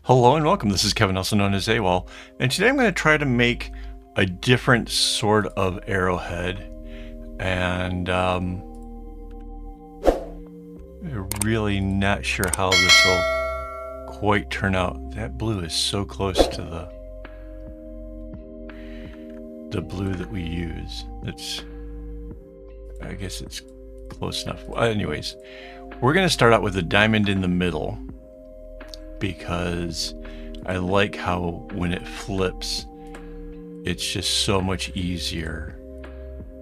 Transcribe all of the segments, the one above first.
Hello and welcome. This is Kevin, also known as AWOL, and today I'm going to try to make a different sort of arrowhead, and I'm really not sure how this will quite turn out. That blue is so close to the blue that we use. I guess it's close enough. Well, anyways, we're going to start out with a diamond in the middle, because I like how when it flips, it's just so much easier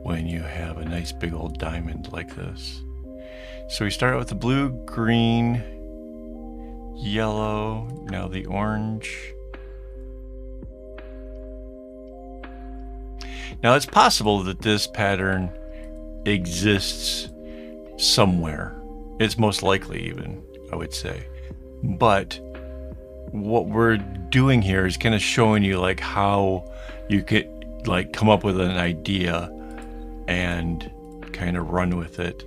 when you have a nice big old diamond like this. So we start out with the blue, green, yellow, now the orange. Now it's possible that this pattern exists somewhere. It's most likely even, I would say. But what we're doing here is kind of showing you like how you could like come up with an idea and kind of run with it,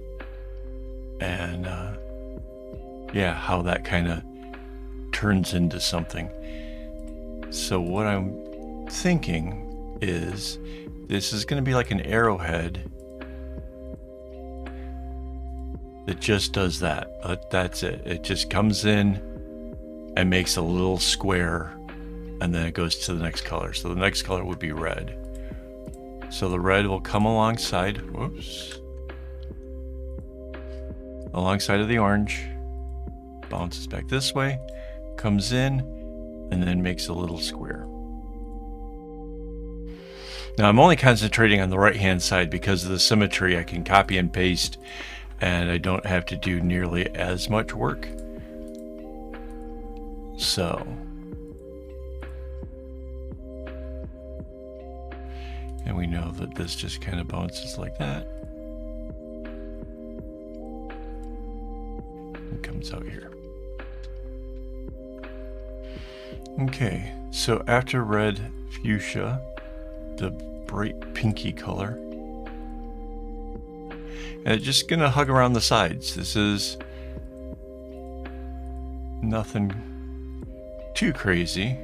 and yeah, how that kind of turns into something. So what I'm thinking is this is going to be like an arrowhead that just does that. That's it. It just comes in and makes a little square, and then it goes to the next color. So the next color would be red. So the red will come alongside, alongside of the orange, bounces back this way, comes in, and then makes a little square. Now I'm only concentrating on the right hand side because of the symmetry. I can copy and paste, and I don't have to do nearly as much work. So, and we know that this just kind of bounces like that and comes out here. Okay, so after red, fuchsia, the bright pinky color, and it's just gonna hug around the sides. This is nothing too crazy,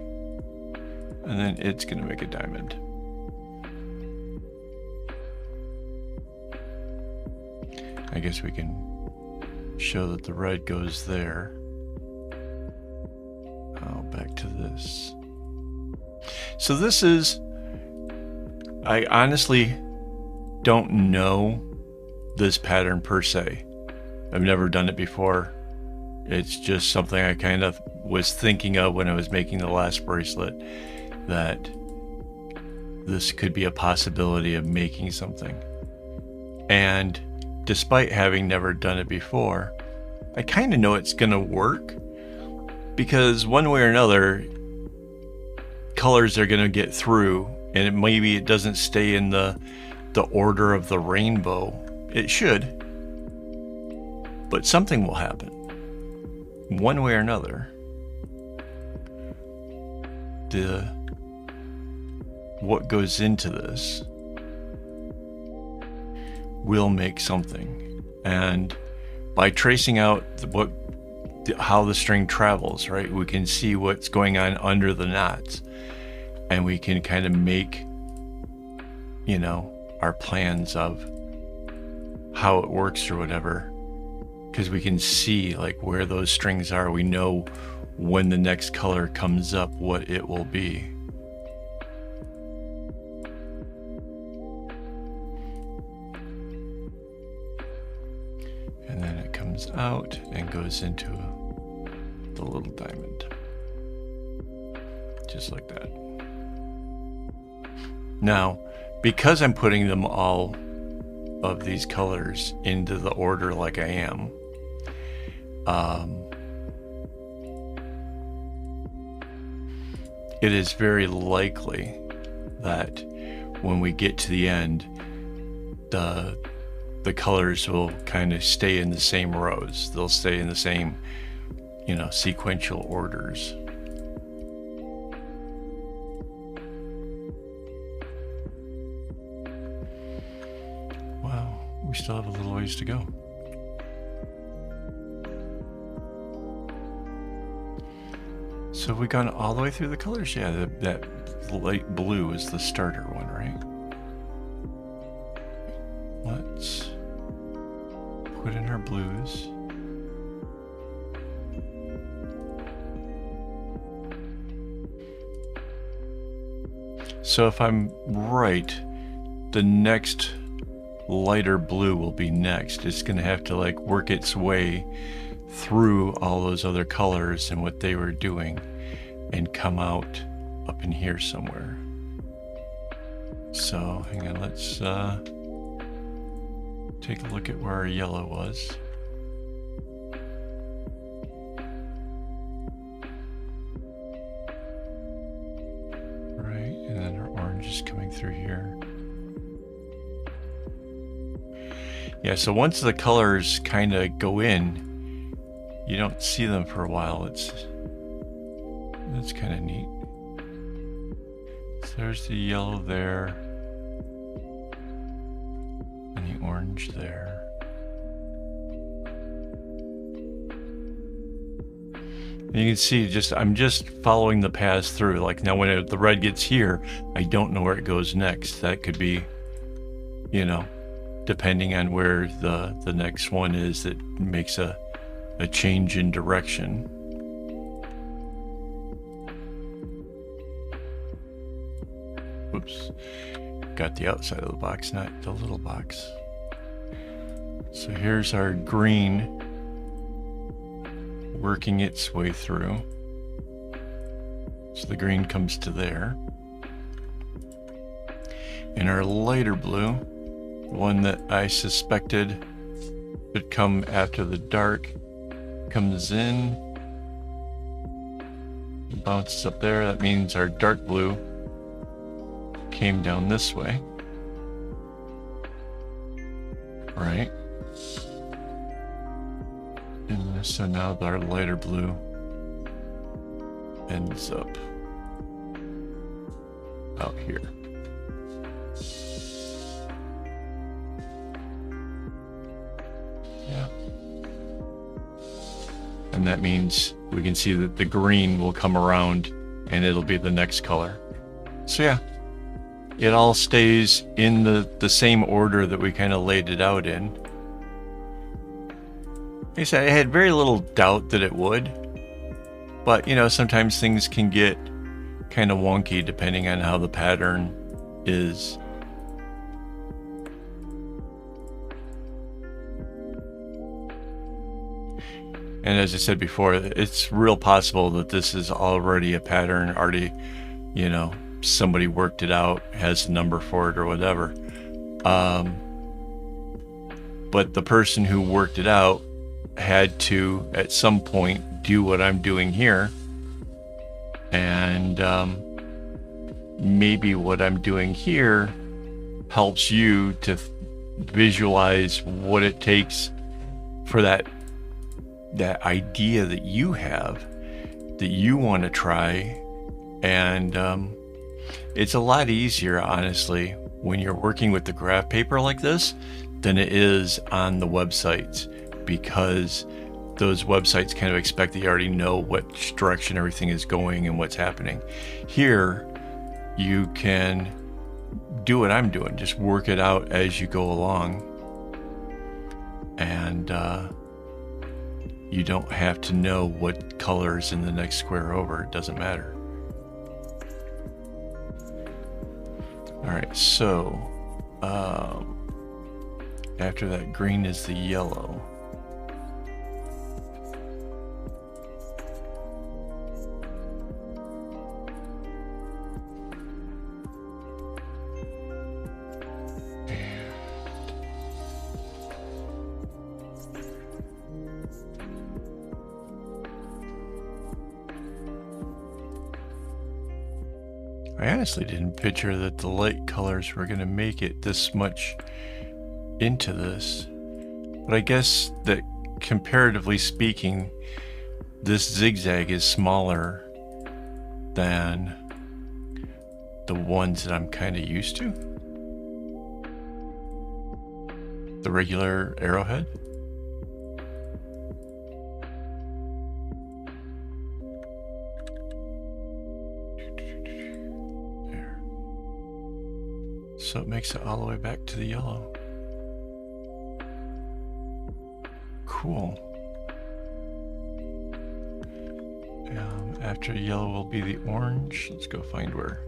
and then it's gonna make a diamond. I guess we can show that the red goes there. Oh, back to this. So this is, I honestly don't know this pattern per se. I've never done it before. It's just something I kind of was thinking of when I was making the last bracelet, that this could be a possibility of making something. And despite having never done it before, I kind of know it's gonna work, because one way or another, colors are gonna get through, and maybe it doesn't stay in the order of the rainbow. It should, but something will happen one way or another. What goes into this will make something, and by tracing out how the string travels, right, we can see what's going on under the knots, and we can kind of make, you know, our plans of how it works or whatever, because we can see like where those strings are. We know when the next color comes up what it will be. And then it comes out and goes into the little diamond, just like that. Now, because I'm putting them all of these colors into the order like I am, it is very likely that when we get to the end, the colors will kind of stay in the same rows. They'll stay in the same, you know, sequential orders. Wow, we still have a little ways to go. So have we gone all the way through the colors? Yeah, that light blue is the starter one, right? Let's put in our blues. So if I'm right, the next lighter blue will be next. It's going to have to like work its way through all those other colors and what they were doing and come out up in here somewhere. So hang on, let's take a look at where our yellow was. Right, and then our orange is coming through here. Yeah, so once the colors kind of go in, you don't see them for a while. That's kind of neat. So there's the yellow there, and the orange there. And you can see I'm just following the paths through. Like now when the red gets here, I don't know where it goes next. That could be, you know, depending on where the next one is, that makes a change in direction. Whoops, got the outside of the box, not the little box. So here's our green working its way through. So the green comes to there. And our lighter blue, one that I suspected would come after the dark, comes in, bounces up there. That means our dark blue came down this way, right? And so now our lighter blue ends up out here. Yeah. And that means we can see that the green will come around and it'll be the next color. So yeah, it all stays in the same order that we kind of laid it out in. Like I said, I had very little doubt that it would, but you know, sometimes things can get kind of wonky depending on how the pattern is. And as I said before, it's real possible that this is already a pattern, already, you know, somebody worked it out, has a number for it or whatever. But the person who worked it out had to, at some point, do what I'm doing here. And maybe what I'm doing here helps you to visualize what it takes for that idea that you have, that you want to try. And it's a lot easier, honestly, when you're working with the graph paper like this than it is on the websites, because those websites kind of expect that you already know which direction everything is going and what's happening. Here, you can do what I'm doing, just work it out as you go along. And you don't have to know what color is in the next square over. It doesn't matter. All right, so after that green is the yellow. I honestly didn't picture that the light colors were going to make it this much into this. But I guess that comparatively speaking, this zigzag is smaller than the ones that I'm kind of used to. The regular arrowhead. So it makes it all the way back to the yellow. Cool. After yellow will be the orange. Let's go find where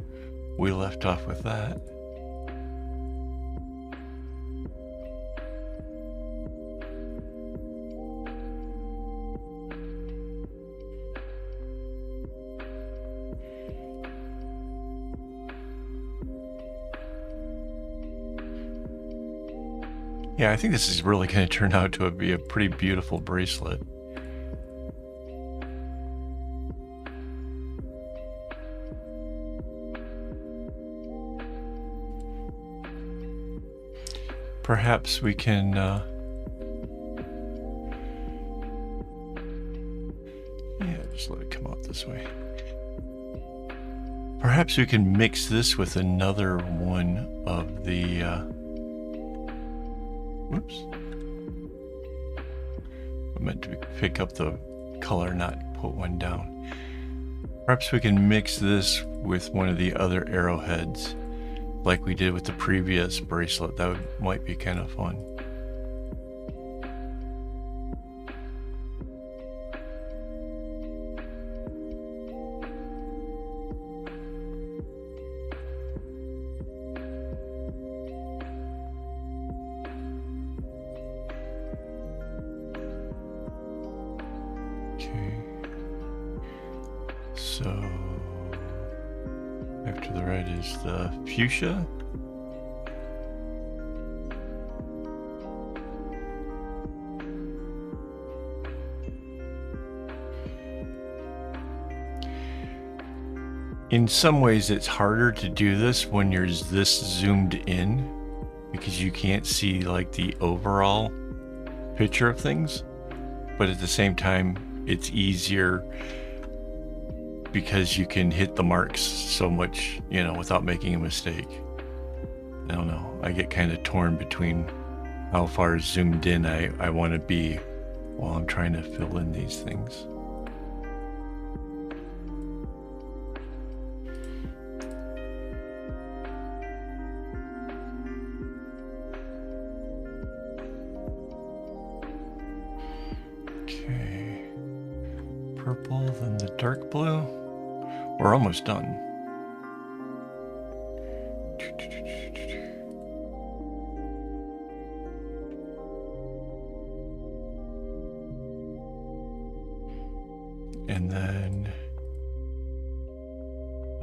we left off with that. Yeah, I think this is really going to turn out to be a pretty beautiful bracelet. Perhaps we can yeah, just let it come out this way. Perhaps we can mix this with another one of the whoops. I meant to pick up the color, not put one down. Perhaps we can mix this with one of the other arrowheads, like we did with the previous bracelet. That might be kind of fun. Okay. So after the red is the fuchsia. In some ways it's harder to do this when you're this zoomed in, because you can't see like the overall picture of things, but at the same time it's easier because you can hit the marks so much, you know, without making a mistake. I don't know, I get kind of torn between how far zoomed in I want to be while I'm trying to fill in these things. Okay, purple, then the dark blue. We're almost done. And then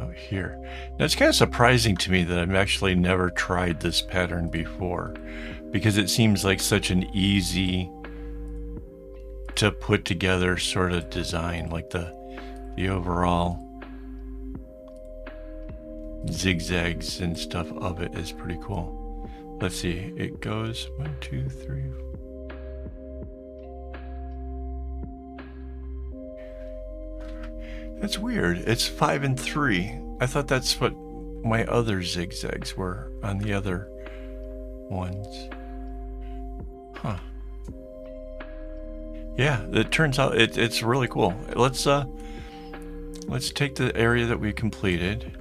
out here. Now it's kind of surprising to me that I've actually never tried this pattern before, because it seems like such an easy to put together sort of design, like the overall zigzags and stuff of it is pretty cool. Let's see, it goes 1, 2, 3. That's weird. It's 5 and 3. I thought that's what my other zigzags were on the other ones. Huh. Yeah, it turns out it's really cool. Let's take the area that we completed.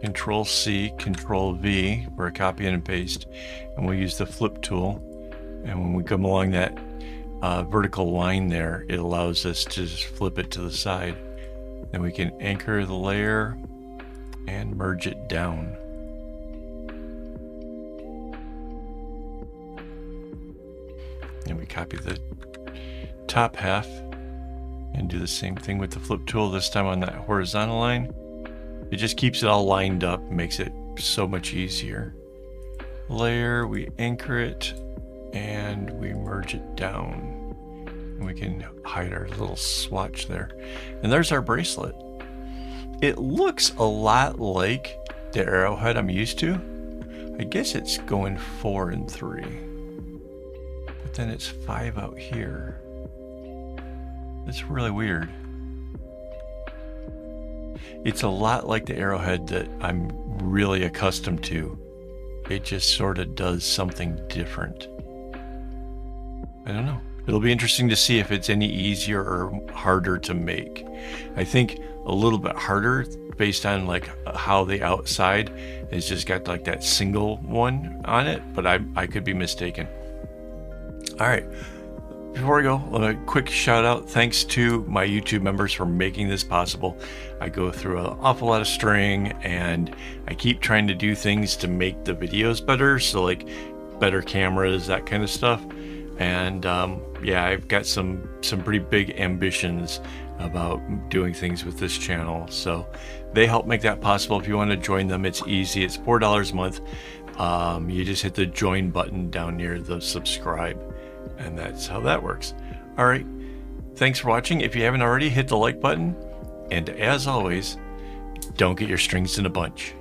Control C, Control V for a copy and paste, and we'll use the flip tool. And when we come along that vertical line there, it allows us to just flip it to the side. Then we can anchor the layer and merge it down. And we copy the top half and do the same thing with the flip tool, this time on that horizontal line. It just keeps it all lined up, makes it so much easier. Layer, we anchor it and we merge it down. And we can hide our little swatch there. And there's our bracelet. It looks a lot like the arrowhead I'm used to. I guess it's going 4 and 3. But then it's 5 out here. It's really weird. It's a lot like the arrowhead that I'm really accustomed to. It just sort of does something different. I don't know. It'll be interesting to see if it's any easier or harder to make. I think a little bit harder based on like how the outside has just got like that single one on it, but I could be mistaken. All right, before we go, a quick shout out. Thanks to my YouTube members for making this possible. I go through an awful lot of string, and I keep trying to do things to make the videos better. So like better cameras, that kind of stuff. And yeah, I've got some pretty big ambitions about doing things with this channel. So they help make that possible. If you want to join them, it's easy. It's $4 a month. You just hit the join button down near the subscribe, and that's how that works. All right, thanks for watching. If you haven't already, hit the like button, and as always, don't get your strings in a bunch.